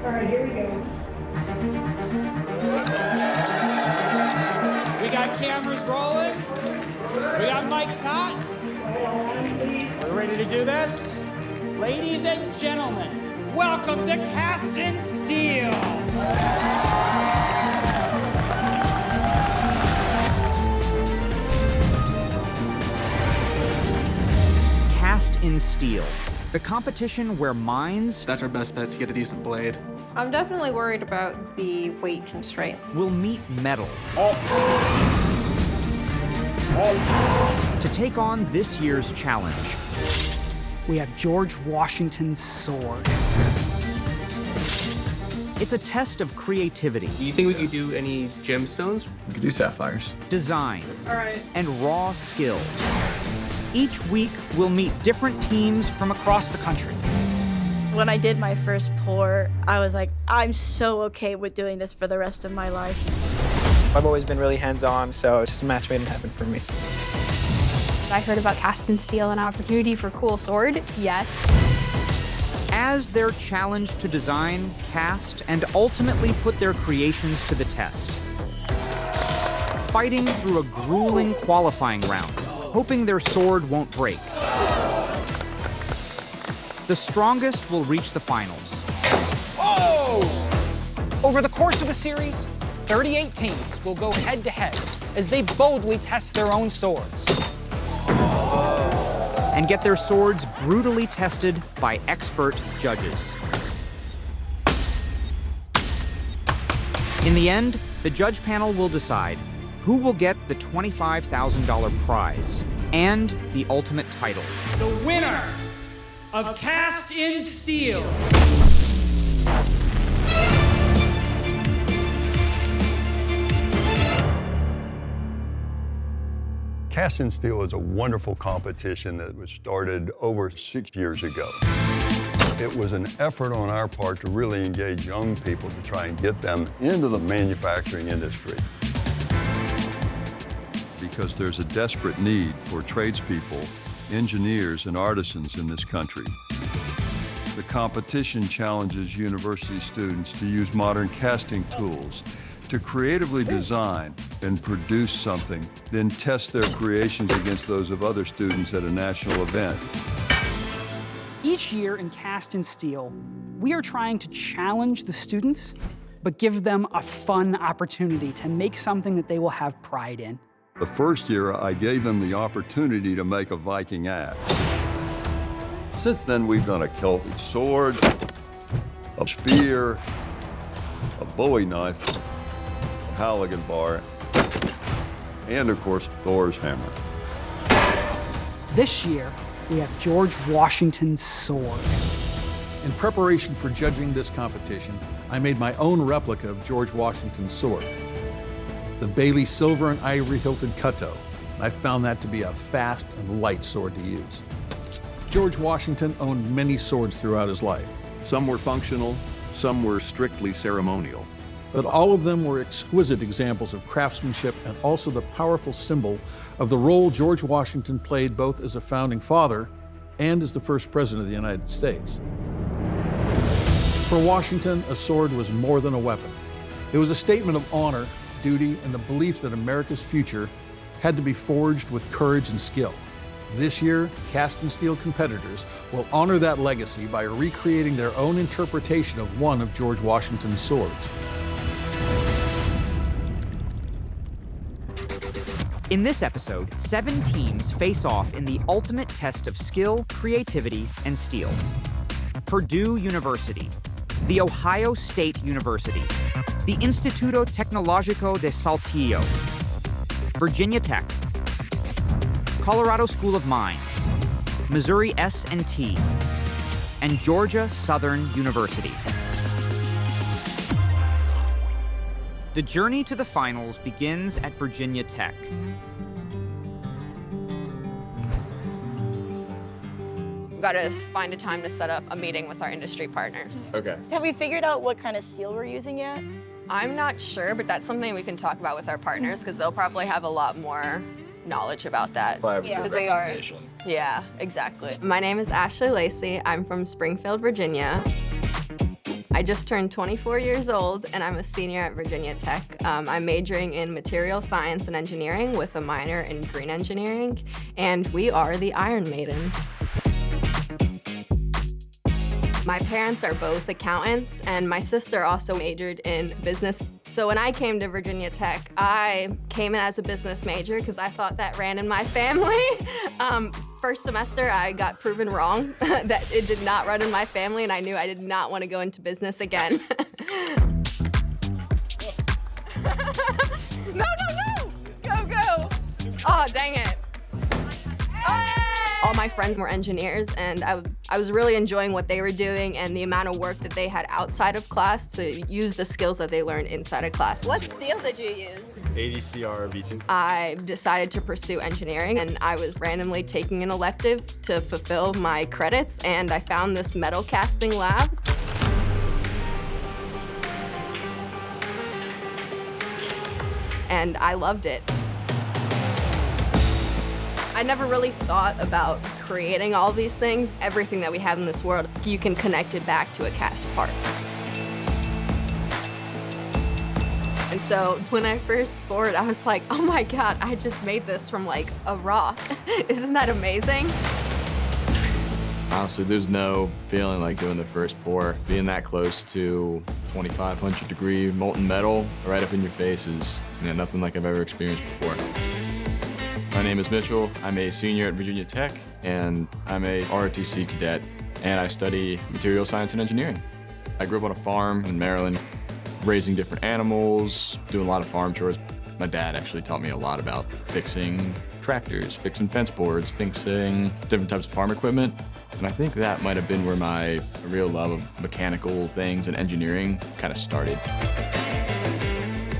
All right, here we go. We got cameras rolling. We got mics hot. Are we ready to do this? Ladies and gentlemen, welcome to Cast in Steel. Cast in Steel, the competition where minds That's our best bet to get a decent blade. I'm definitely worried about the weight constraint. will meet metal to take on this year's challenge. We have George Washington's sword. It's a test of creativity, Do you think we could do any gemstones? We could do sapphires. design, All right. and raw skill. Each week, we'll meet different teams from across the country. When I did my first pour, I was like, I'm so okay with doing this for the rest of my life. I've always been really hands-on, so it's just a match made in heaven for me. I heard about Cast in Steel, an opportunity for cool sword. Yes. As they're challenged to design, cast, and ultimately put their creations to the test. Fighting through a grueling qualifying round, hoping their sword won't break. The strongest will reach the finals. Over the course of the series, 38 teams will go head-to-head as they boldly test their own swords. And get their swords brutally tested by expert judges. In the end, the judge panel will decide who will get the $25,000 prize and the ultimate title. The winner of Cast in Steel. Cast in Steel is a wonderful competition that was started over 6 years ago. It was an effort on our part to really engage young people to try and get them into the manufacturing industry. Because there's a desperate need for tradespeople, engineers, and artisans in this country. The competition challenges university students to use modern casting tools to creatively design and produce something, then test their creations against those of other students at a national event. Each year in Cast in Steel, we are trying to challenge the students, but give them a fun opportunity to make something that they will have pride in. The first year, I gave them the opportunity to make a Viking axe. Since then, we've done a Celtic sword, a spear, a Bowie knife, a Halligan bar, and of course, Thor's hammer. This year, we have George Washington's sword. In preparation for judging this competition, I made my own replica of George Washington's sword, the Bailey silver and ivory hilted Cutto. I found that to be a fast and light sword to use. George Washington owned many swords throughout his life. Some were functional, some were strictly ceremonial. But all of them were exquisite examples of craftsmanship and also the powerful symbol of the role George Washington played both as a founding father and as the first president of the United States. For Washington, a sword was more than a weapon. It was a statement of honor, duty, and the belief that America's future had to be forged with courage and skill. This year, Cast in Steel competitors will honor that legacy by recreating their own interpretation of one of George Washington's swords. In this episode, 7 teams face off in the ultimate test of skill, creativity, and steel. Purdue University, the Ohio State University, the Instituto Tecnológico de Saltillo, Virginia Tech, Colorado School of Mines, Missouri S&T, and Georgia Southern University. The journey to the finals begins at Virginia Tech. We've got to find a time to set up a meeting with our industry partners. Okay. Have we figured out what kind of steel we're using yet? I'm not sure, but that's something we can talk about with our partners because they'll probably have a lot more knowledge about that. Because they are. Yeah, exactly. My name is Ashley Lacey. I'm from Springfield, Virginia. I just turned 24 years old, and I'm a senior at Virginia Tech. I'm majoring in material science and engineering with a minor in green engineering, and we are the Iron Maidens. My parents are both accountants, and my sister also majored in business. So when I came to Virginia Tech, I came in as a business major because I thought that ran in my family. First semester, I got proven wrong, that it did not run in my family, and I knew I did not want to go into business again. No, no, no! Go, go! Oh, dang it. All my friends were engineers, and I was really enjoying what they were doing and the amount of work that they had outside of class to use the skills that they learned inside of class. What steel did you use? ADCR V2. I decided to pursue engineering, and I was randomly taking an elective to fulfill my credits, and I found this metal casting lab. And I loved it. I never really thought about creating all these things. Everything that we have in this world, you can connect it back to a cast part. And so when I first poured, I was like, oh my God, I just made this from like a rock. Isn't that amazing? Honestly, there's no feeling like doing the first pour. Being that close to 2,500 degree molten metal right up in your face is nothing like I've ever experienced before. My name is Mitchell. I'm a senior at Virginia Tech, and I'm a ROTC cadet, and I study material science and engineering. I grew up on a farm in Maryland, raising different animals, doing a lot of farm chores. My dad actually taught me a lot about fixing tractors, fixing fence boards, fixing different types of farm equipment. And I think that might have been where my real love of mechanical things and engineering kind of started.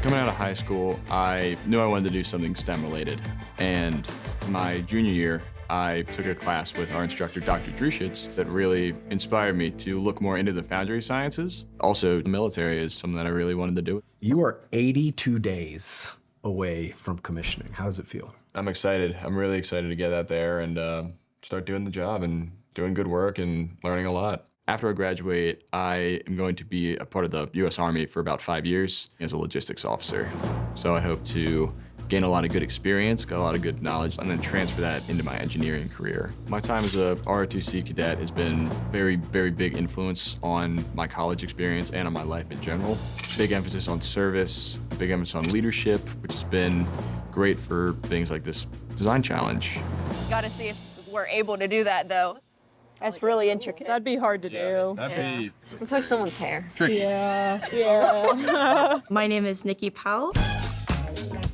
Coming out of high school, I knew I wanted to do something STEM related. And my junior year, I took a class with our instructor, Dr. Druschitz, that really inspired me to look more into the Foundry sciences. Also, the military is something that I really wanted to do. You are 82 days away from commissioning. How does it feel? I'm excited. I'm really excited to get out there and start doing the job and doing good work and learning a lot. After I graduate, I am going to be a part of the U.S. Army for about 5 years as a logistics officer. So I hope to gain a lot of good experience, get a lot of good knowledge, and then transfer that into my engineering career. My time as a ROTC cadet has been very, very big influence on my college experience and on my life in general. Big emphasis on service, big emphasis on leadership, which has been great for things like this design challenge. Gotta see if we're able to do that, though. That's really intricate. That'd be hard to do. That'd be Looks like someone's hair. tricky. Yeah. My name is Nikki Powell.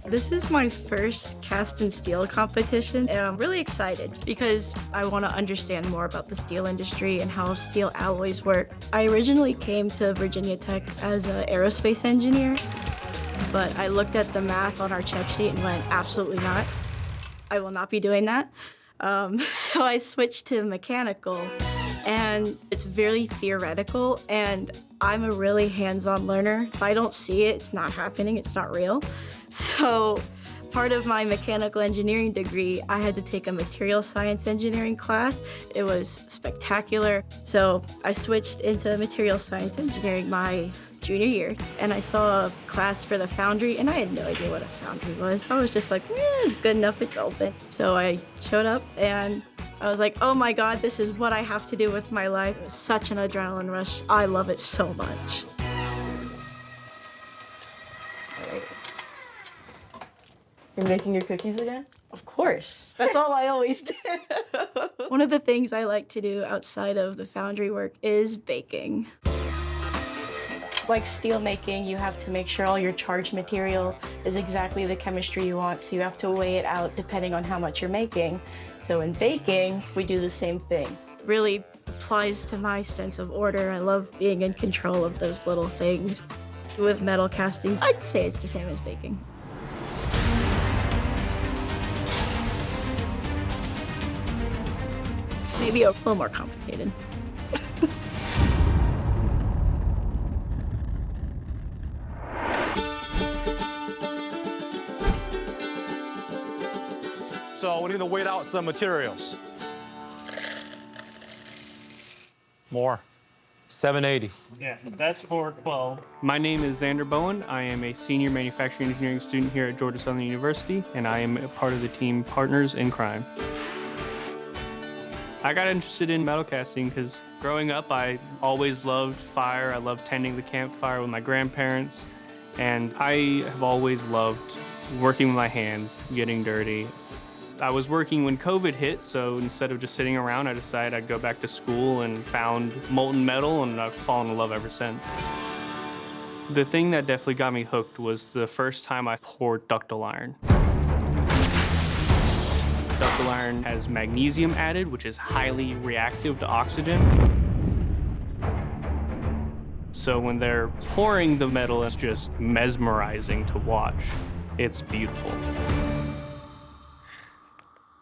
This is my first cast and steel competition, and I'm really excited because I want to understand more about the steel industry and how steel alloys work. I originally came to Virginia Tech as an aerospace engineer, but I looked at the math on our check sheet and went, absolutely not. I will not be doing that. So I switched to mechanical, and it's very theoretical, and I'm a really hands-on learner. If I don't see it, it's not happening, it's not real. So part of my mechanical engineering degree, I had to take a material science engineering class. It was spectacular. So I switched into material science engineering my junior year, and I saw a class for the Foundry, and I had no idea what a Foundry was. I was just like, it's good enough, it's open. So I showed up, and I was like, oh my God, this is what I have to do with my life. It was such an adrenaline rush. I love it so much. You're making your cookies again? Of course. That's all I always do. One of the things I like to do outside of the Foundry work is baking. Like steel making, you have to make sure all your charged material is exactly the chemistry you want, so you have to weigh it out depending on how much you're making. So in baking, we do the same thing. Really applies to my sense of order. I love being in control of those little things. With metal casting, I'd say it's the same as baking. Maybe a little more complicated. So we need to weight out some materials. More. 780. Yeah, that's 412. My name is Xander Bowen. I am a senior manufacturing engineering student here at Georgia Southern University, and I am a part of the team Partners in Crime. I got interested in metal casting because growing up, I always loved fire. I loved tending the campfire with my grandparents, and I have always loved working with my hands, getting dirty. I was working when COVID hit, so instead of just sitting around, I decided I'd go back to school and found molten metal, and I've fallen in love ever since. The thing that definitely got me hooked was the first time I poured ductile iron. Ductile iron has magnesium added, which is highly reactive to oxygen. So when they're pouring the metal, it's just mesmerizing to watch. It's beautiful.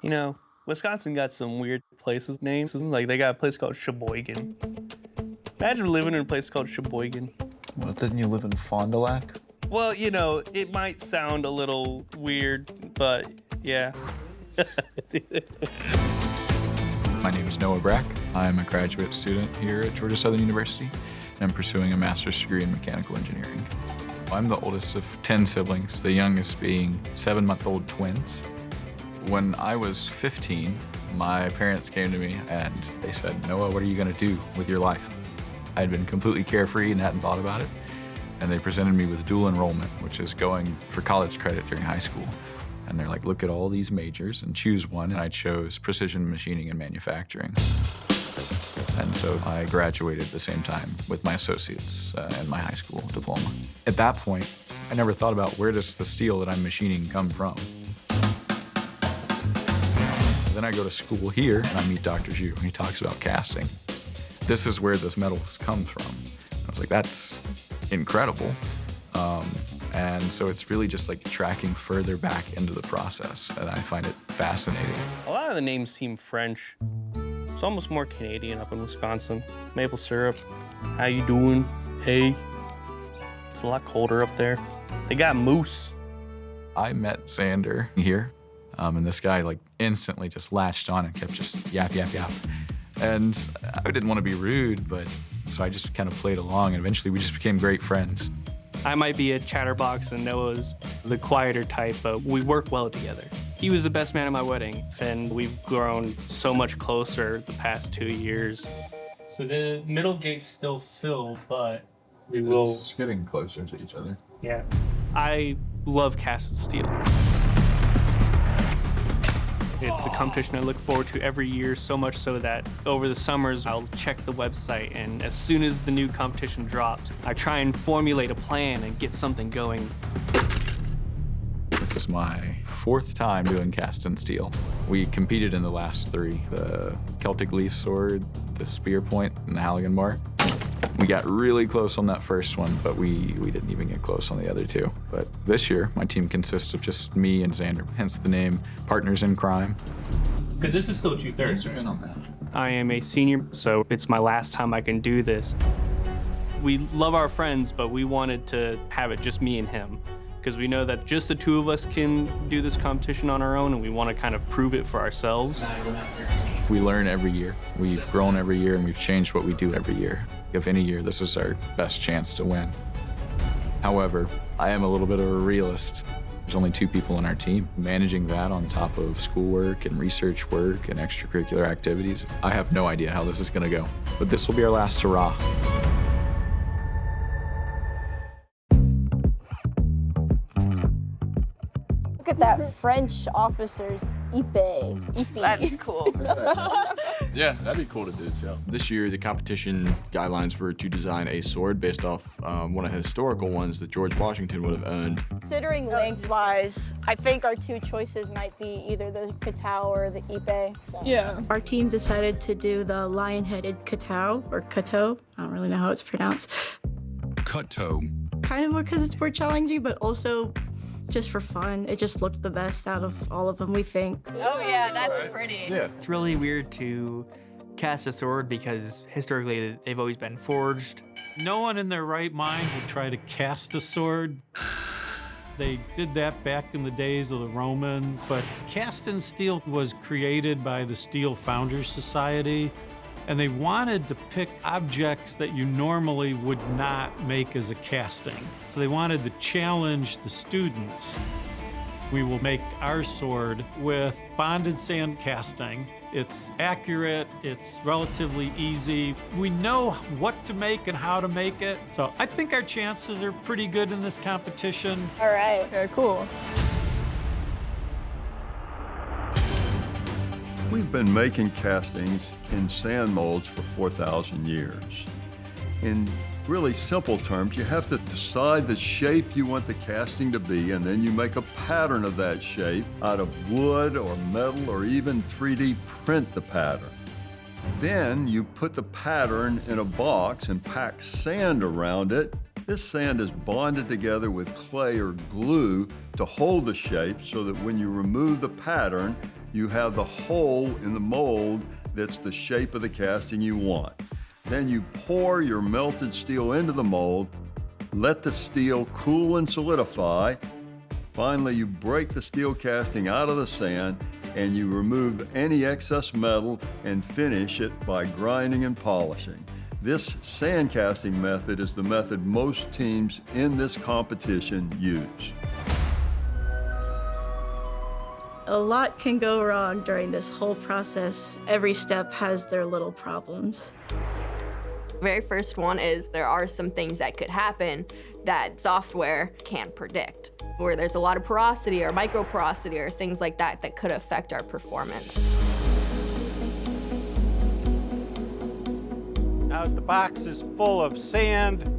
You know, Wisconsin got some weird places names. Like they got a place called Sheboygan. Imagine living in a place called Sheboygan. Well, didn't you live in Fond du Lac? Well, you know, it might sound a little weird, but yeah. My name is Noah Brack. I'm a graduate student here at Georgia Southern University, and I'm pursuing a master's degree in mechanical engineering. I'm the oldest of 10 siblings, the youngest being 7-month-old twins. When I was 15, my parents came to me and they said, Noah, what are you gonna do with your life? I had been completely carefree and hadn't thought about it, and they presented me with dual enrollment, which is going for college credit during high school. And they're like, look at all these majors and choose one. And I chose precision machining and manufacturing. And so I graduated at the same time with my associates and my high school diploma. At that point, I never thought about where does the steel that I'm machining come from. Then I go to school here and I meet Dr. Zhu, and he talks about casting. This is where this metal comes from. I was like, that's incredible. And so it's really just like tracking further back into the process, and I find it fascinating. A lot of the names seem French. It's almost more Canadian up in Wisconsin. Maple syrup, how you doing? Hey. It's a lot colder up there. They got moose. I met Xander here, and this guy like instantly just latched on and kept just yap, yap, yap. And I didn't want to be rude, but so I just kind of played along, and eventually we just became great friends. I might be a chatterbox and Noah's the quieter type, but we work well together. He was the best man at my wedding, and we've grown so much closer the past 2 years. So the middle gate's still filled, but we will... It's getting closer to each other. Yeah. I love casted steel. It's a competition I look forward to every year, so much so that over the summers, I'll check the website, and as soon as the new competition drops, I try and formulate a plan and get something going. This is my 4th time doing cast and steel. We competed in the last 3, the Celtic Leaf Sword, the Spear Point, and the Halligan Bar. We got really close on that first one, but we didn't even get close on the other 2. But this year, my team consists of just me and Xander, hence the name Partners in Crime. Because this is still 2/3. Zoom in on that. I am a senior, so it's my last time I can do this. We love our friends, but we wanted to have it just me and him, because we know that just the 2 of us can do this competition on our own, and we want to kind of prove it for ourselves. We learn every year. We've grown every year, and we've changed what we do every year. If any year, this is our best chance to win. However, I am a little bit of a realist. There's only 2 people on our team. Managing that on top of schoolwork and research work and extracurricular activities, I have no idea how this is gonna go. But this will be our last hurrah. Look at that French officer's épée. That's cool. Yeah, that'd be cool to do too. This year, the competition guidelines were to design a sword based off one of the historical ones that George Washington would have owned. Considering lengthwise, I think our 2 choices might be either the Katao or the épée. So. Yeah. Our team decided to do the lion-headed Katao, or Kato. I don't really know how it's pronounced. Kato. Kind of more because it's more challenging, but also just for fun. It just looked the best out of all of them, we think. Oh yeah, that's pretty. Yeah. It's really weird to cast a sword because historically they've always been forged. No one in their right mind would try to cast a sword. They did that back in the days of the Romans, but cast in steel was created by the Steel Foundry Society. And they wanted to pick objects that you normally would not make as a casting. So they wanted to challenge the students. We will make our sword with bonded sand casting. It's accurate, it's relatively easy. We know what to make and how to make it. So I think our chances are pretty good in this competition. All right. Okay, cool. We've been making castings in sand molds for 4,000 years. In really simple terms, you have to decide the shape you want the casting to be, and then you make a pattern of that shape out of wood or metal or even 3D print the pattern. Then you put the pattern in a box and pack sand around it. This sand is bonded together with clay or glue to hold the shape so that when you remove the pattern, you have the hole in the mold that's the shape of the casting you want. Then you pour your melted steel into the mold, let the steel cool and solidify. Finally, you break the steel casting out of the sand and you remove any excess metal and finish it by grinding and polishing. This sand casting method is the method most teams in this competition use. A lot can go wrong during this whole process. Every step has their little problems. The very first one is there are some things that could happen that software can't predict, where there's a lot of porosity or microporosity or things like that that could affect our performance. Now the box is full of sand.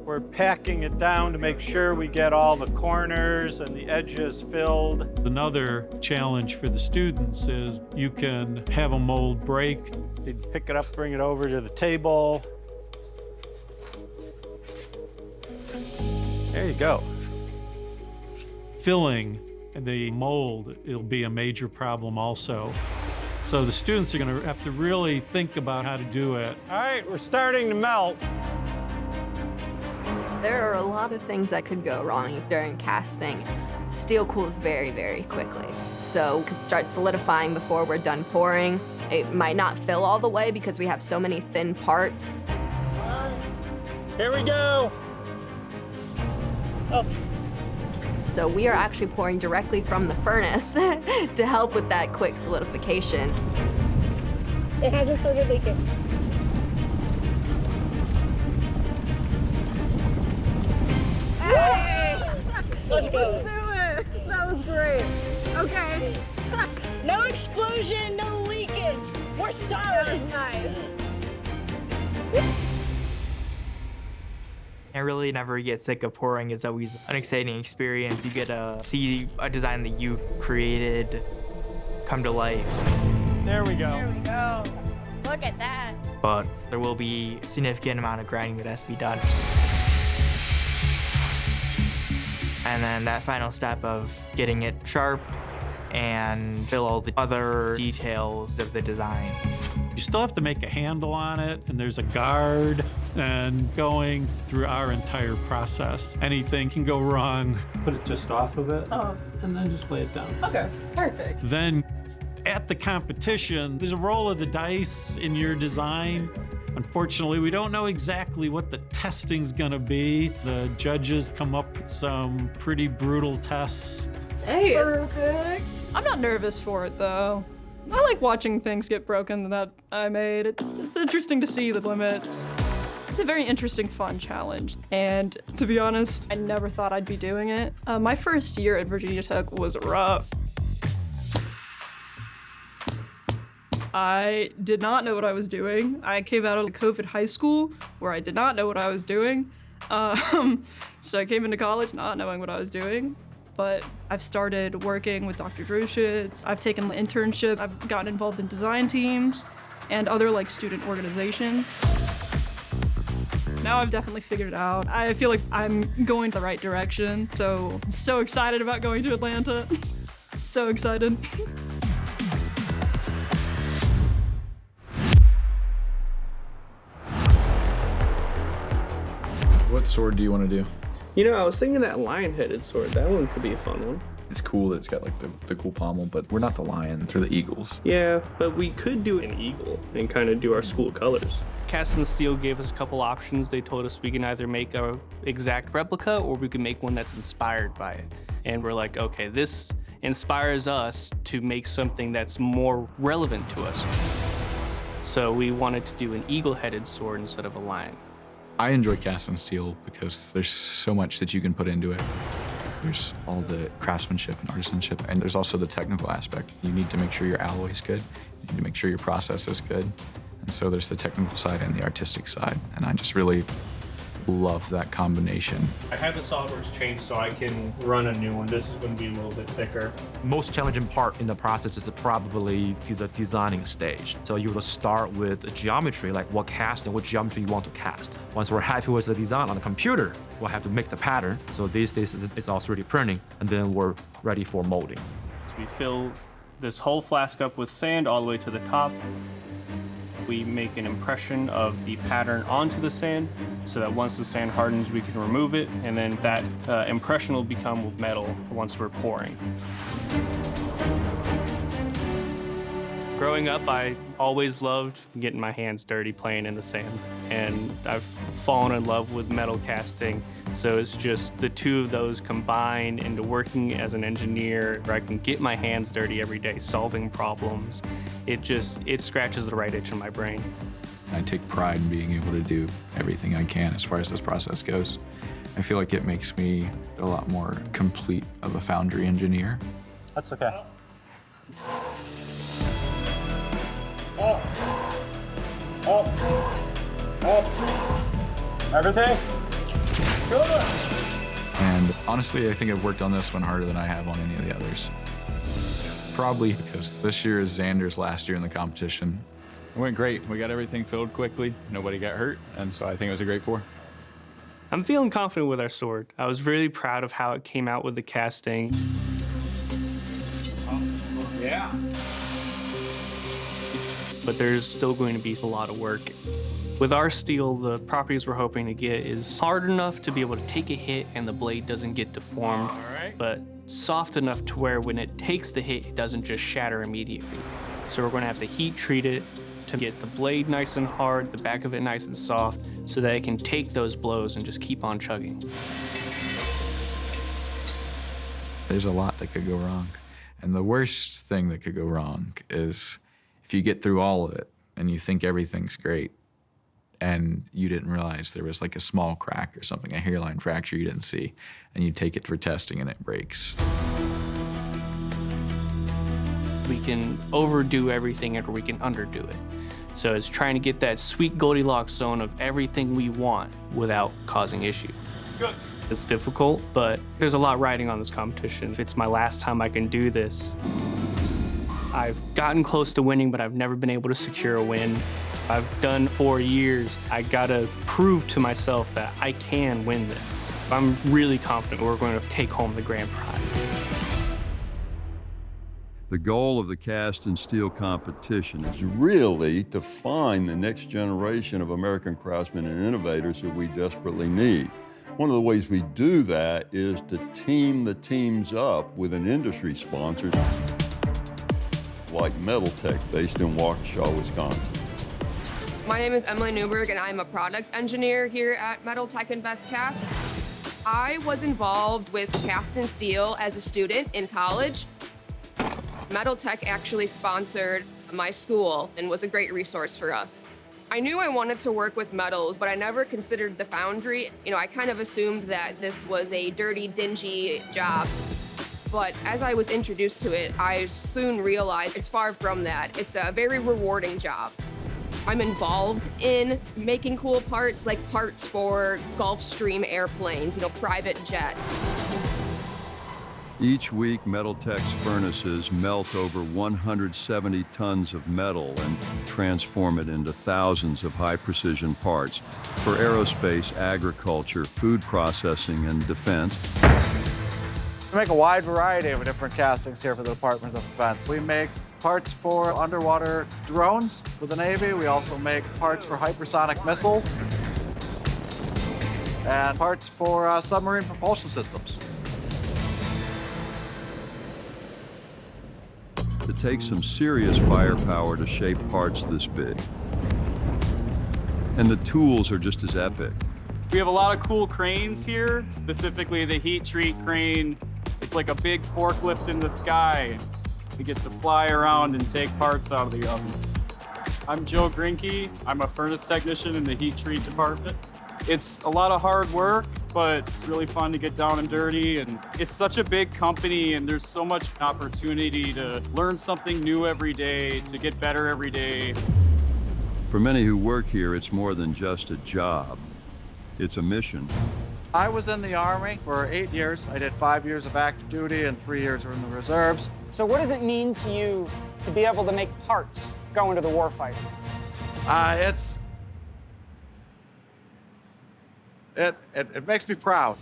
We're packing it down to make sure we get all the corners and the edges filled. Another challenge for the students is you can have a mold break. You pick it up, bring it over to the table. There you go. Filling the mold, it'll be a major problem also. So the students are going to have to really think about how to do it. All right, we're starting to melt. There are a lot of things that could go wrong during casting. Steel cools very, very quickly. So it could start solidifying before we're done pouring. It might not fill all the way because we have so many thin parts. Here we go. Oh. So we are actually pouring directly from the furnace to help with that quick solidification. It hasn't started leaking. Let's go. Let's do it. That was great. Okay. No explosion, no leakage. We're sorry. Nice. I really never get sick of pouring. It's always an exciting experience. You get to see a design that you created come to life. There we go. There we go. Look at that. But there will be a significant amount of grinding that has to be done. And then that final step of getting it sharp and fill all the other details of the design. You still have to make a handle on it, and there's a guard, and going through our entire process. Anything can go wrong. Put it just off of it, and then just lay it down. Okay, perfect. Then at the competition, there's a roll of the dice in your design. Unfortunately, we don't know exactly what the testing's gonna be. The judges come up with some pretty brutal tests. Hey, perfect. I'm not nervous for it though. I like watching things get broken that I made. It's interesting to see the limits. It's a very interesting, fun challenge. And to be honest, I never thought I'd be doing it. My first year at Virginia Tech was rough. I did not know what I was doing. I came out of COVID high school where I did not know what I was doing. So I came into college not knowing what I was doing. But I've started working with Dr. Druschitz. I've taken an internship. I've gotten involved in design teams and other like student organizations. Now I've definitely figured it out. I feel like I'm going the right direction. So I'm so excited about going to Atlanta. So excited. What sword do you want to do? You know, I was thinking that lion-headed sword. That one could be a fun one. It's cool that it's got like the cool pommel, but we're not the Lions or the Eagles. Yeah, but we could do an eagle and kind of do our school colors. Cast and Steel gave us a couple options. They told us we can either make a exact replica or we can make one that's inspired by it. And we're like, okay, this inspires us to make something that's more relevant to us. So we wanted to do an eagle-headed sword instead of a lion. I enjoy cast and steel because there's so much that you can put into it. There's all the craftsmanship and artisanship, and there's also the technical aspect. You need to make sure your alloy's good. You need to make sure your process is good. And so there's the technical side and the artistic side, and I just really love that combination. I had the SolidWorks changed so I can run a new one. This is going to be a little bit thicker. Most challenging part in the process is probably the designing stage. So you will start with geometry, like what cast and what geometry you want to cast. Once we're happy with the design on the computer, we'll have to make the pattern. So these days it's all 3D printing, and then we're ready for molding. So we fill this whole flask up with sand all the way to the top. We make an impression of the pattern onto the sand so that once the sand hardens, we can remove it, and then that impression will become metal once we're pouring. Growing up, I always loved getting my hands dirty playing in the sand, and I've fallen in love with metal casting. So it's just the two of those combined into working as an engineer where I can get my hands dirty every day, solving problems. It scratches the right itch in my brain. I take pride in being able to do everything I can as far as this process goes. I feel like it makes me a lot more complete of a foundry engineer. That's okay. Up. Everything? Good. And honestly, I think I've worked on this one harder than I have on any of the others. Probably because this year is Xander's last year in the competition. It went great. We got everything filled quickly. Nobody got hurt, and so I think it was a great pour. I'm feeling confident with our sword. I was really proud of how it came out with the casting. Yeah. But there's still going to be a lot of work. With our steel, the properties we're hoping to get is hard enough to be able to take a hit and the blade doesn't get deformed, but soft enough to where when it takes the hit, it doesn't just shatter immediately. So we're going to have to heat treat it to get the blade nice and hard, the back of it nice and soft, so that it can take those blows and just keep on chugging. There's a lot that could go wrong. And the worst thing that could go wrong is if you get through all of it and you think everything's great and you didn't realize there was like a small crack or something, a hairline fracture you didn't see, and you take it for testing and it breaks. We can overdo everything or we can underdo it. So it's trying to get that sweet Goldilocks zone of everything we want without causing issues. Good. It's difficult, but there's a lot riding on this competition. If it's my last time I can do this, I've gotten close to winning, but I've never been able to secure a win. I've done 4 years. I gotta prove to myself that I can win this. I'm really confident we're going to take home the grand prize. The goal of the cast and steel competition is really to find the next generation of American craftsmen and innovators that we desperately need. One of the ways we do that is to team the teams up with an industry sponsor like MetalTek, based in Waukesha, Wisconsin. My name is Emily Newberg, and I'm a product engineer here at MetalTek and Best Cast. I was involved with cast and steel as a student in college. MetalTek actually sponsored my school and was a great resource for us. I knew I wanted to work with metals, but I never considered the foundry. You know, I kind of assumed that this was a dirty, dingy job. But as I was introduced to it, I soon realized it's far from that. It's a very rewarding job. I'm involved in making cool parts, like parts for Gulfstream airplanes, you know, private jets. Each week, MetalTek's furnaces melt over 170 tons of metal and transform it into thousands of high-precision parts for aerospace, agriculture, food processing, and defense. We make a wide variety of different castings here for the Department of Defense. We make parts for underwater drones for the Navy. We also make parts for hypersonic missiles and parts for submarine propulsion systems. It takes some serious firepower to shape parts this big. And the tools are just as epic. We have a lot of cool cranes here, specifically the heat treat crane. It's like a big forklift in the sky. We get to fly around and take parts out of the ovens. I'm Joe Grinke. I'm a furnace technician in the heat treat department. It's a lot of hard work, but it's really fun to get down and dirty. And it's such a big company, and there's so much opportunity to learn something new every day, to get better every day. For many who work here, it's more than just a job. It's a mission. I was in the Army for 8 years. I did 5 years of active duty and 3 years were in the reserves. So what does it mean to you to be able to make parts go into the warfighter? It makes me proud.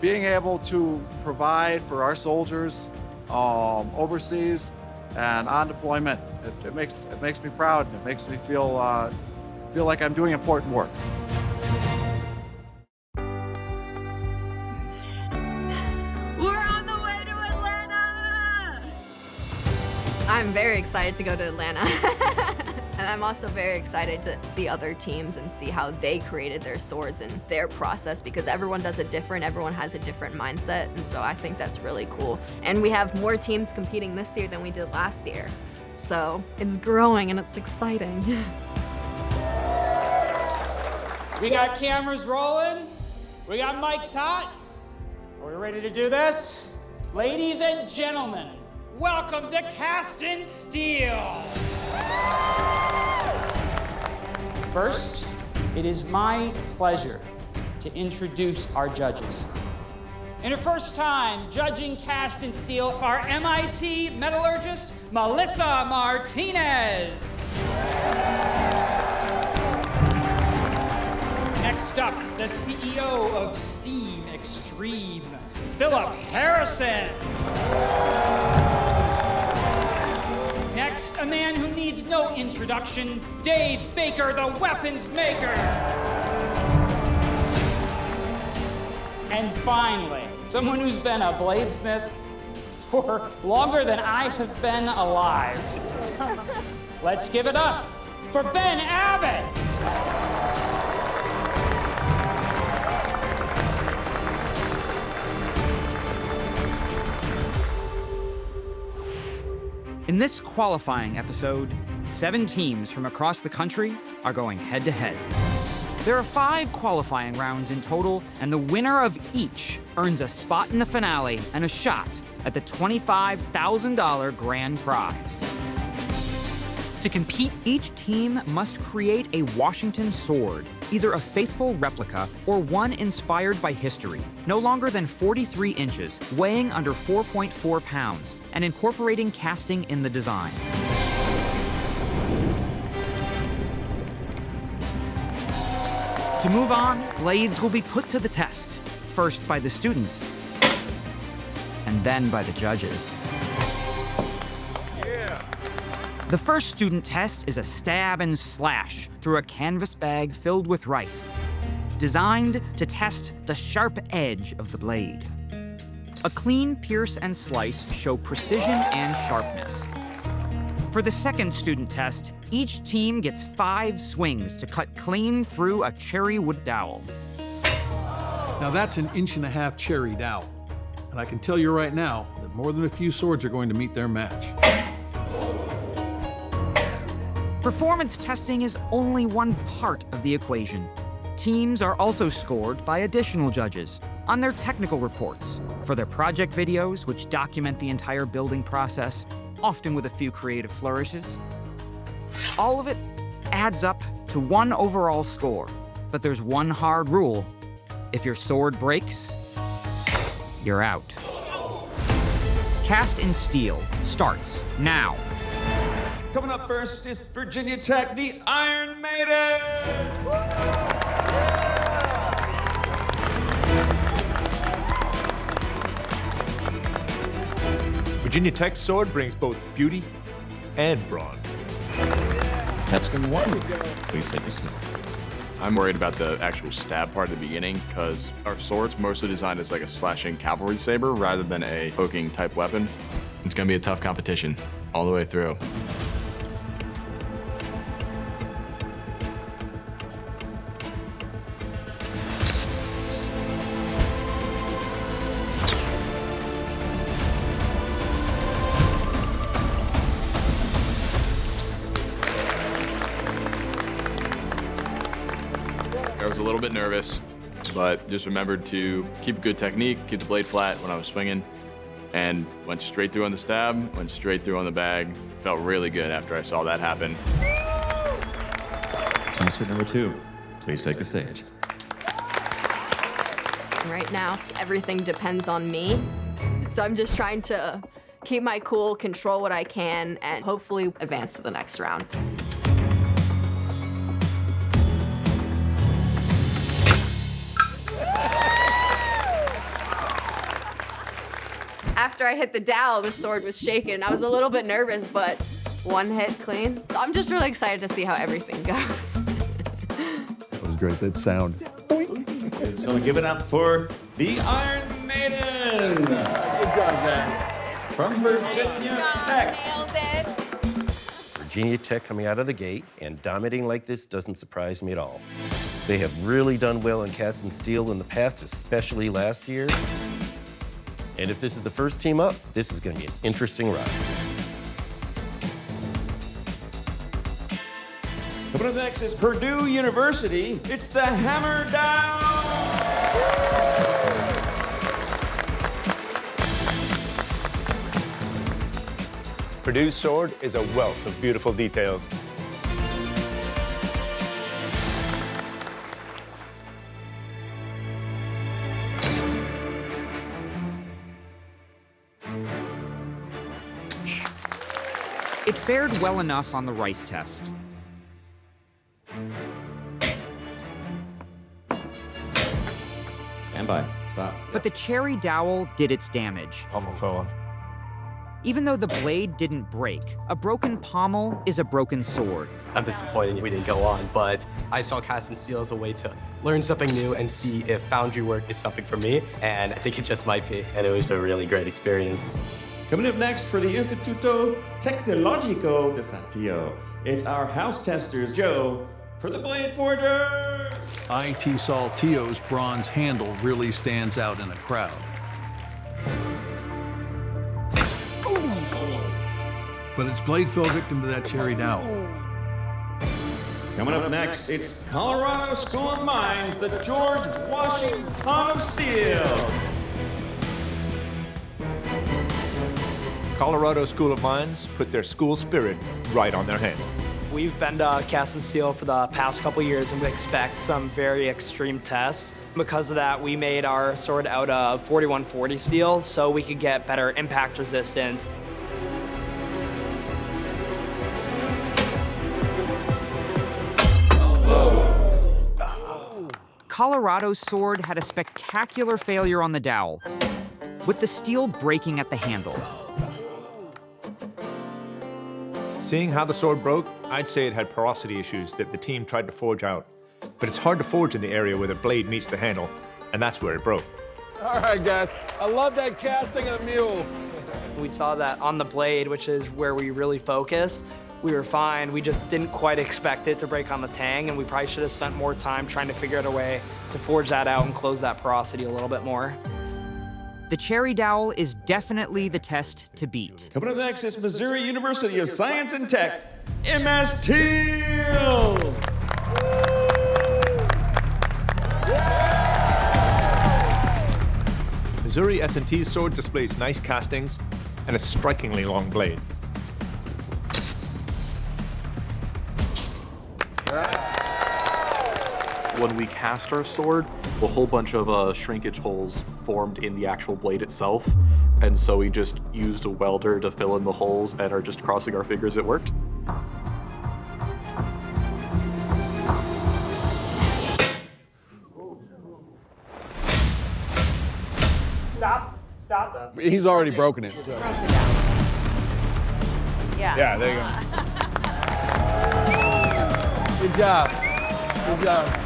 Being able to provide for our soldiers overseas and on deployment, it makes me proud. It makes me feel like I'm doing important work. We're on the way to Atlanta! I'm very excited to go to Atlanta. And I'm also very excited to see other teams and see how they created their swords and their process, because everyone does it different, everyone has a different mindset, and so I think that's really cool. And we have more teams competing this year than we did last year. So it's growing and it's exciting. We got cameras rolling. We got mics hot. Are we ready to do this? Ladies and gentlemen, welcome to Cast in Steel. First, it is my pleasure to introduce our judges. In her first time judging Cast in Steel, our MIT metallurgist, Melissa Martinez. Next up, the CEO of Steam Extreme, Philip Harrison. Next, a man who needs no introduction, Dave Baker, the weapons maker. And finally, someone who's been a bladesmith for longer than I have been alive. Let's give it up for Ben Abbott. In this qualifying episode, 7 teams from across the country are going head-to-head. There are 5 qualifying rounds in total, and the winner of each earns a spot in the finale and a shot at the $25,000 grand prize. To compete, each team must create a Washington sword, either a faithful replica or one inspired by history, no longer than 43 inches, weighing under 4.4 pounds, and incorporating casting in the design. To move on, blades will be put to the test, first by the students, and then by the judges. The first student test is a stab and slash through a canvas bag filled with rice, designed to test the sharp edge of the blade. A clean pierce and slice show precision and sharpness. For the second student test, each team gets 5 swings to cut clean through a cherry wood dowel. Now that's an 1.5-inch cherry dowel. And I can tell you right now that more than a few swords are going to meet their match. Performance testing is only one part of the equation. Teams are also scored by additional judges on their technical reports, for their project videos, which document the entire building process, often with a few creative flourishes. All of it adds up to one overall score, but there's one hard rule. If your sword breaks, you're out. Cast in Steel starts now. Coming up first is Virginia Tech, the Iron Maiden! Virginia Tech's sword brings both beauty and brawn. Testing 1. Please take a smell. I'm worried about the actual stab part at the beginning, because our sword's mostly designed as like a slashing cavalry saber rather than a poking type weapon. It's gonna be a tough competition all the way through. I was a little bit nervous, but just remembered to keep a good technique, keep the blade flat when I was swinging, and went straight through on the stab, went straight through on the bag. Felt really good after I saw that happen. Tennis fit number 2. Please take the stage. Right now, everything depends on me. So I'm just trying to keep my cool, control what I can, and hopefully advance to the next round. After I hit the dowel, the sword was shaking. I was a little bit nervous, but one hit clean. So I'm just really excited to see how everything goes. That was great, that sound. So give it up for the Iron Maiden. Good job, guys. From Virginia Tech. Virginia Tech coming out of the gate and dominating like this doesn't surprise me at all. They have really done well in cast and steel in the past, especially last year. And if this is the first team up, this is going to be an interesting ride. Coming up next is Purdue University. It's the Hammer Down. Purdue's sword is a wealth of beautiful details. It fared well enough on the rice test. Stand by. Stop. But the cherry dowel did its damage. Pommel fell off. Even though the blade didn't break, a broken pommel is a broken sword. I'm disappointed we didn't go on, but I saw cast and steel as a way to learn something new and see if foundry work is something for me, and I think it just might be, and it was a really great experience. Coming up next for the Instituto Tecnológico de Saltillo, it's our house testers, Joe, for the Blade Forger. IT Saltillo's bronze handle really stands out in a crowd. But its blade fell victim to that cherry dowel. Coming up next, it's Colorado School of Mines, the George Washington of Steel. Colorado School of Mines put their school spirit right on their hand. We've been to cast and steel for the past couple years and we expect some very extreme tests. Because of that, we made our sword out of 4140 steel so we could get better impact resistance. Colorado's sword had a spectacular failure on the dowel, with the steel breaking at the handle. Seeing how the sword broke, I'd say it had porosity issues that the team tried to forge out. But it's hard to forge in the area where the blade meets the handle, and that's where it broke. All right, guys. I love that casting of the mule. We saw that on the blade, which is where we really focused. We were fine. We just didn't quite expect it to break on the tang, and we probably should have spent more time trying to figure out a way to forge that out and close that porosity a little bit more. The cherry dowel is definitely the test to beat. Coming up next is Missouri University of Science and Tech, MSTEEL. Missouri S&T's sword displays nice castings and a strikingly long blade. When we cast our sword, a whole bunch of shrinkage holes formed in the actual blade itself, and so we just used a welder to fill in the holes and are just crossing our fingers it worked. Stop. Stop. He's already broken it. So. Yeah, there you go. Good job. Good job.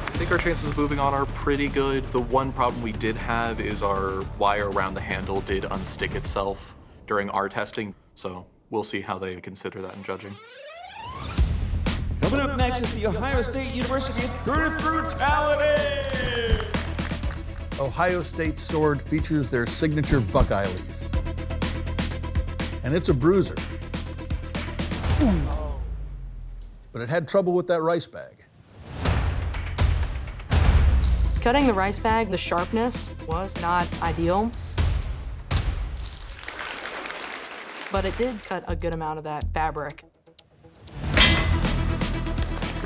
I think our chances of moving on are pretty good. The one problem we did have is our wire around the handle did unstick itself during our testing, so we'll see how they consider that in judging. Coming up next is the Ohio State University's Brutus Brutality! Ohio State's sword features their signature buckeye leaf. And it's a bruiser. But it had trouble with that rice bag. Cutting the rice bag, the sharpness was not ideal. But it did cut a good amount of that fabric.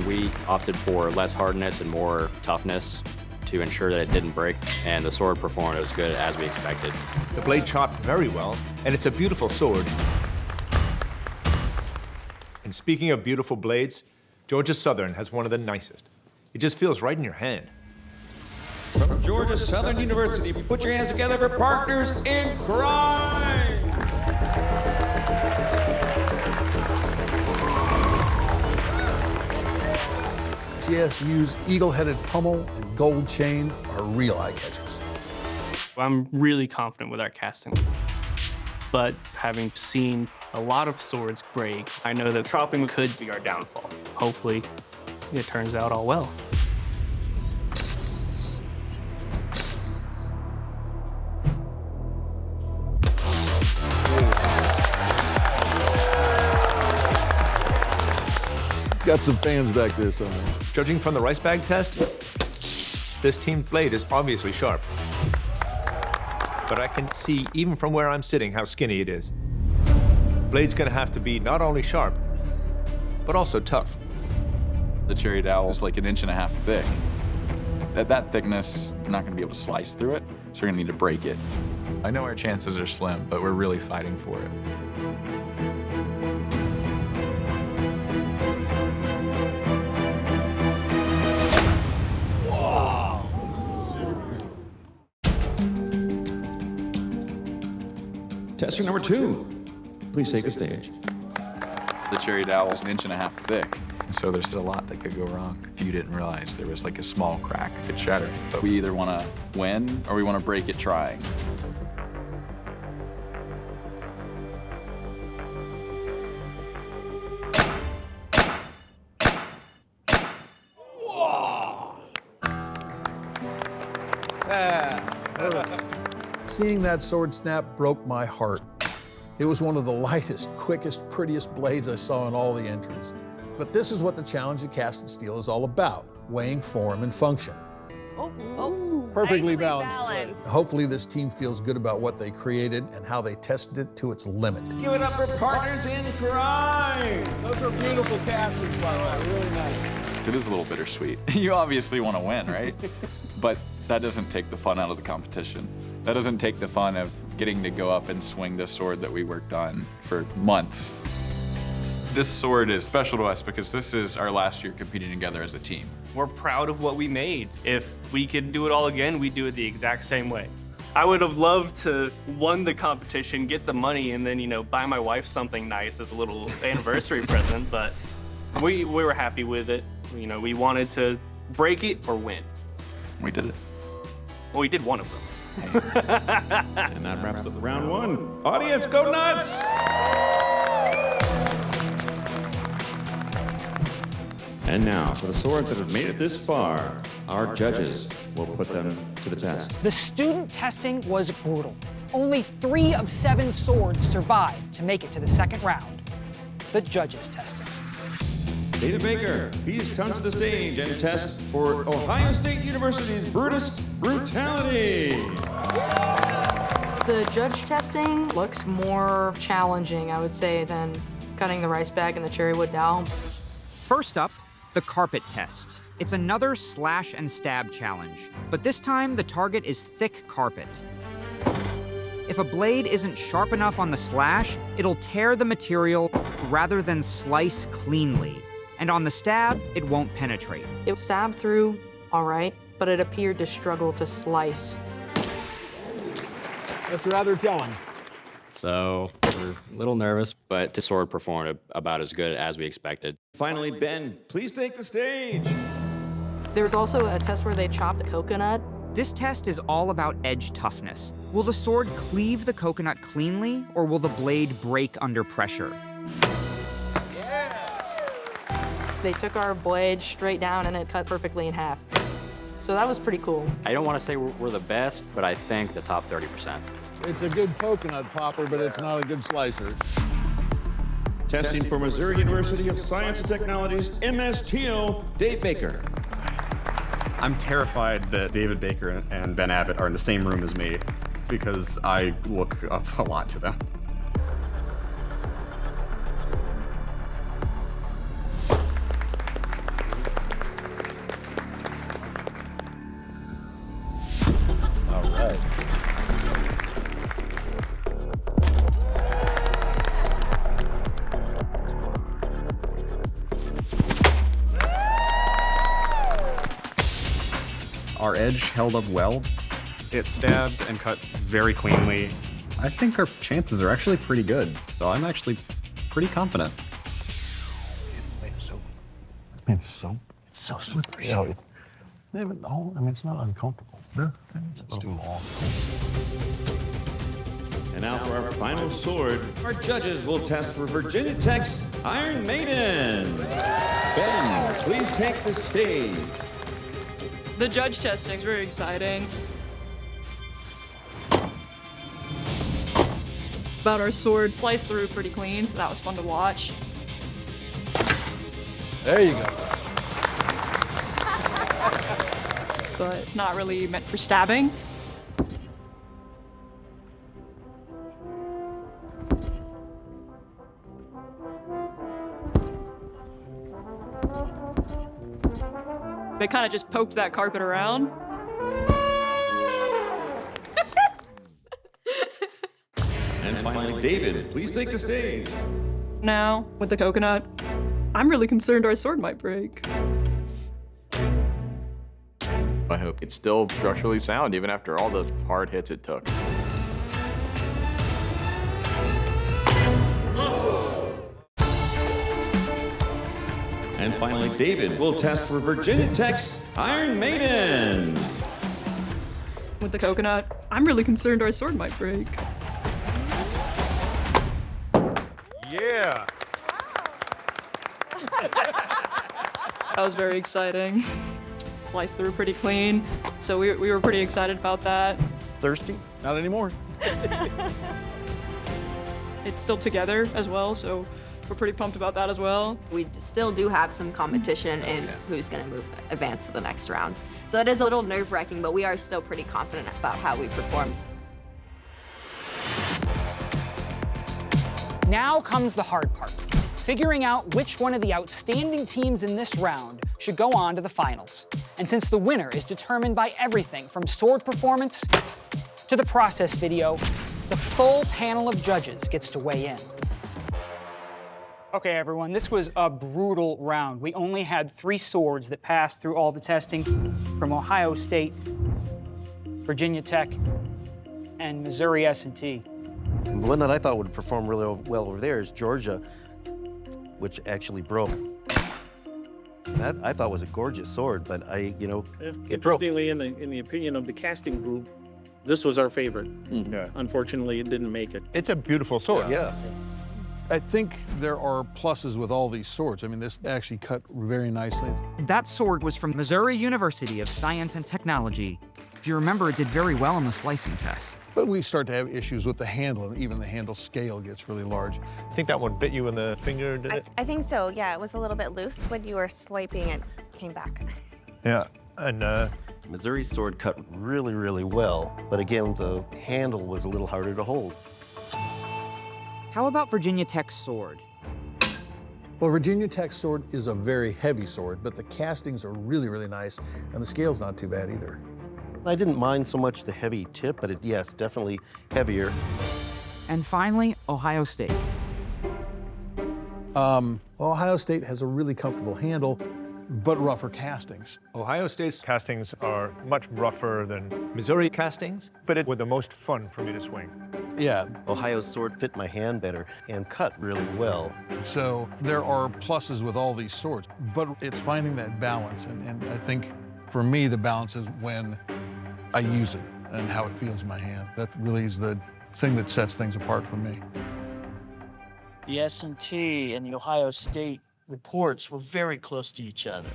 We opted for less hardness and more toughness to ensure that it didn't break, and the sword performed as good as we expected. The blade chopped very well, and it's a beautiful sword. And speaking of beautiful blades, Georgia Southern has one of the nicest. It just feels right in your hand. From Georgia Southern University, put your hands together for Partners in Crime! GSU's eagle-headed pommel and gold chain are real eye-catchers. I'm really confident with our casting. But having seen a lot of swords break, I know that chopping could be our downfall. Hopefully, it turns out all well. Got some fans back there somewhere. Judging from the rice bag test, this team's blade is obviously sharp. But I can see, even from where I'm sitting, how skinny it is. Blade's gonna have to be not only sharp, but also tough. The cherry dowel is like 1.5 inches thick. That thickness, I'm not gonna be able to slice through it, so we're gonna need to break it. I know our chances are slim, but we're really fighting for it. Tester number 2, please take the stage. The cherry dowel is 1.5 inches thick, so there's a lot that could go wrong. If you didn't realize there was like a small crack, it could shatter. But we either want to win or we want to break it trying. Seeing that sword snap broke my heart. It was one of the lightest, quickest, prettiest blades I saw in all the entries. But this is what the challenge of cast and steel is all about, weighing form and function. Perfectly balanced. Hopefully this team feels good about what they created and how they tested it to its limit. Give it up for Partners in Crime! Those are beautiful castings, by the way, really nice. It is a little bittersweet. You obviously want to win, right? But that doesn't take the fun out of the competition. That doesn't take the fun of getting to go up and swing the sword that we worked on for months. This sword is special to us because this is our last year competing together as a team. We're proud of what we made. If we could do it all again, we'd do it the exact same way. I would have loved to won the competition, get the money, and then, buy my wife something nice as a little anniversary present, but we were happy with it. We wanted to break it or win. We did it. Well, we did one of them. And that wraps up round 1. Audience, go nuts! And now, for the swords that have made it this far, our judges will put them to the test. The student testing was brutal. Only 3 of 7 swords survived to make it to the second round. The judges testing. David Baker, please come to the stage and test for Ohio State University's Brutus Brutality. The judge testing looks more challenging, I would say, than cutting the rice bag and the cherry wood dowel. First up, the carpet test. It's another slash and stab challenge, but this time the target is thick carpet. If a blade isn't sharp enough on the slash, it'll tear the material rather than slice cleanly. And on the stab, it won't penetrate. It stabbed through all right, but it appeared to struggle to slice. That's rather telling. So we're a little nervous, but the sword performed about as good as we expected. Finally, Ben, please take the stage. There was also a test where they chopped a coconut. This test is all about edge toughness. Will the sword cleave the coconut cleanly, or will the blade break under pressure? They took our blade straight down and it cut perfectly in half. So that was pretty cool. I don't want to say we're the best, but I think the top 30%. It's a good coconut popper, but it's not a good slicer. Testing for Missouri University of Science and Technology's MSTO, Dave Baker. I'm terrified that David Baker and Ben Abbott are in the same room as me because I look up a lot to them. All right. Our edge held up well. It stabbed and cut very cleanly. I think our chances are actually pretty good, so I'm actually pretty confident. Made of soap. It's so slippery. Yeah, it's not uncomfortable. Yeah, it's too long. And now for our final sword, our judges will test for Virginia Tech's Iron Maiden. Ben, please take the stage. The judge testing is very exciting. About our sword sliced through pretty clean, so that was fun to watch. There you go. But it's not really meant for stabbing. They kind of just poked that carpet around. And finally, David, please take the stage. Now, with the coconut, I'm really concerned our sword might break. I hope it's still structurally sound even after all the hard hits it took. And finally, David will test for Virginia Tech's Iron Maiden. With the coconut, I'm really concerned our sword might break. Yeah. That was very exciting. Sliced through pretty clean, so we were pretty excited about that. Thirsty? Not anymore. It's still together as well, so we're pretty pumped about that as well. We still do have some competition in who's going to advance to the next round. So it is a little nerve-wracking, but we are still pretty confident about how we perform. Now comes the hard part, figuring out which one of the outstanding teams in this round should go on to the finals. And since the winner is determined by everything from sword performance to the process video, the full panel of judges gets to weigh in. Okay, everyone, this was a brutal round. We only had 3 swords that passed through all the testing from Ohio State, Virginia Tech, and Missouri S&T. The one that I thought would perform really well over there is Georgia, which actually broke. That I thought was a gorgeous sword, but it broke. Interestingly, in the opinion of the casting group, this was our favorite. Yeah. Unfortunately, it didn't make it. It's a beautiful sword. Yeah. I think there are pluses with all these swords. I mean, this actually cut very nicely. That sword was from Missouri University of Science and Technology. If you remember, it did very well in the slicing test. But we start to have issues with the handle, and even the handle scale gets really large. I think that one bit you in the finger, did it? I think so, yeah. It was a little bit loose when you were swiping it came back. Yeah, and Missouri's sword cut really, really well, but again, the handle was a little harder to hold. How about Virginia Tech's sword? Well, Virginia Tech's sword is a very heavy sword, but the castings are really, really nice, and the scale's not too bad either. I didn't mind so much the heavy tip, but yes, definitely heavier. And finally, Ohio State. Ohio State has a really comfortable handle, but rougher castings. Ohio State's castings are much rougher than Missouri castings, but it were the most fun for me to swing. Yeah. Ohio's sword fit my hand better and cut really well. So there are pluses with all these swords, but it's finding that balance. And I think for me, the balance is when I use it and how it feels in my hand. That really is the thing that sets things apart for me. The S&T and the Ohio State reports were very close to each other.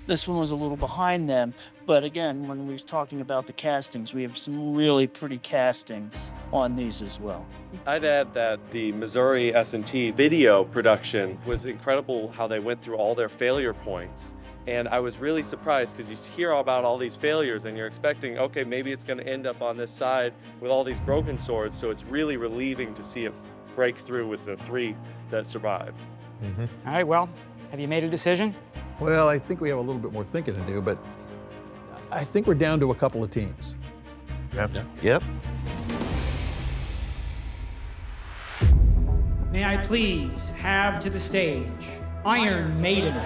This one was a little behind them, but again, when we was talking about the castings, we have some really pretty castings on these as well. I'd add that the Missouri S&T video production was incredible how they went through all their failure points. And I was really surprised because you hear about all these failures and you're expecting, okay, maybe it's going to end up on this side with all these broken swords, so it's really relieving to see it break through with the 3 that survived. All right, well, have you made a decision? Well, I think we have a little bit more thinking to do, but I think we're down to a couple of teams. Yep. May I please have to the stage Iron Maidens.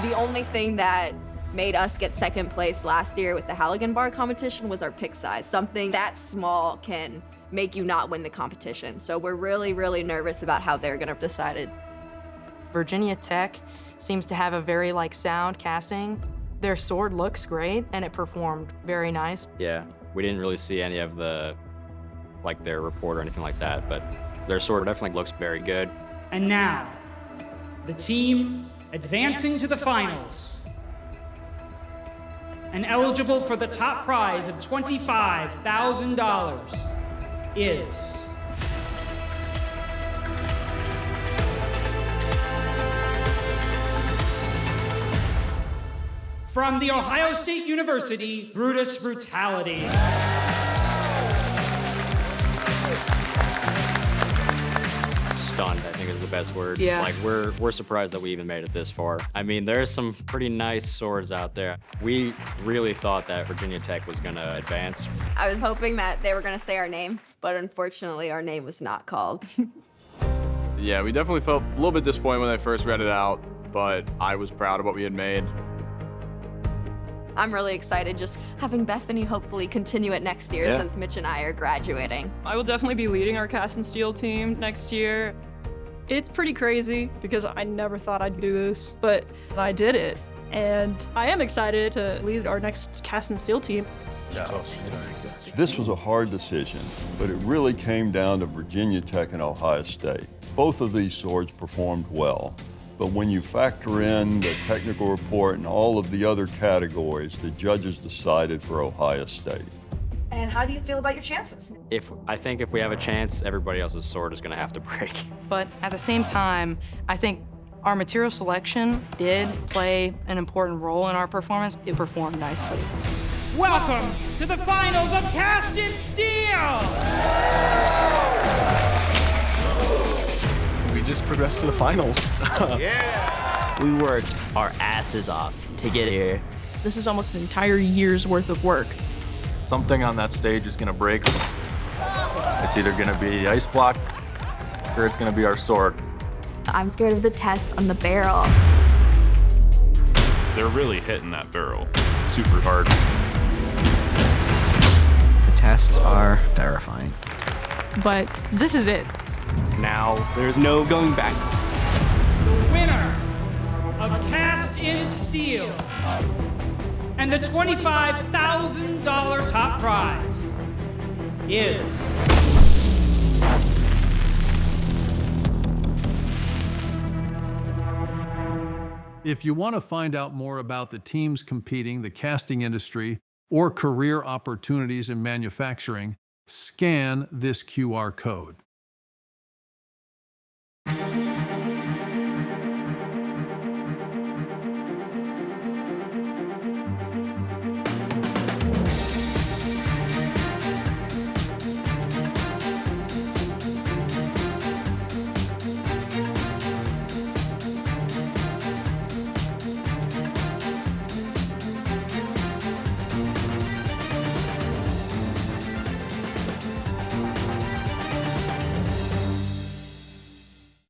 The only thing that made us get second place last year with the Halligan bar competition was our pick size. Something that small can make you not win the competition. So we're really, really nervous about how they're gonna decide it. Virginia Tech seems to have a very sound casting. Their sword looks great and it performed very nice. Yeah, we didn't really see any of the, their report or anything like that, but their sword definitely looks very good. And now, the team advancing to the finals and eligible for the top prize of $25,000 is from the Ohio State University, Brutus Brutality. Stunned, I think is the best word. Yeah. We're surprised that we even made it this far. I mean, there's some pretty nice swords out there. We really thought that Virginia Tech was gonna advance. I was hoping that they were gonna say our name, but unfortunately our name was not called. Yeah, we definitely felt a little bit disappointed when I first read it out, but I was proud of what we had made. I'm really excited just having Bethany hopefully continue it next year since Mitch and I are graduating. I will definitely be leading our cast and steel team next year. It's pretty crazy because I never thought I'd do this, but I did it. And I am excited to lead our next cast and steel team. This was a hard decision, but it really came down to Virginia Tech and Ohio State. Both of these swords performed well. But when you factor in the technical report and all of the other categories, the judges decided for Ohio State. And how do you feel about your chances? I think if we have a chance, everybody else's sword is gonna have to break. But at the same time, I think our material selection did play an important role in our performance. It performed nicely. Welcome to the finals of Cast and Steel! We just progressed to the finals. We worked our asses off to get here. This is almost an entire year's worth of work. Something on that stage is gonna break. It's either gonna be the ice block or it's gonna be our sword. I'm scared of the test on the barrel. They're really hitting that barrel super hard. The tests are terrifying. But this is it. Now, there's no going back. The winner of Cast in Steel and the $25,000 top prize is If you want to find out more about the teams competing, the casting industry, or career opportunities in manufacturing, scan this QR code.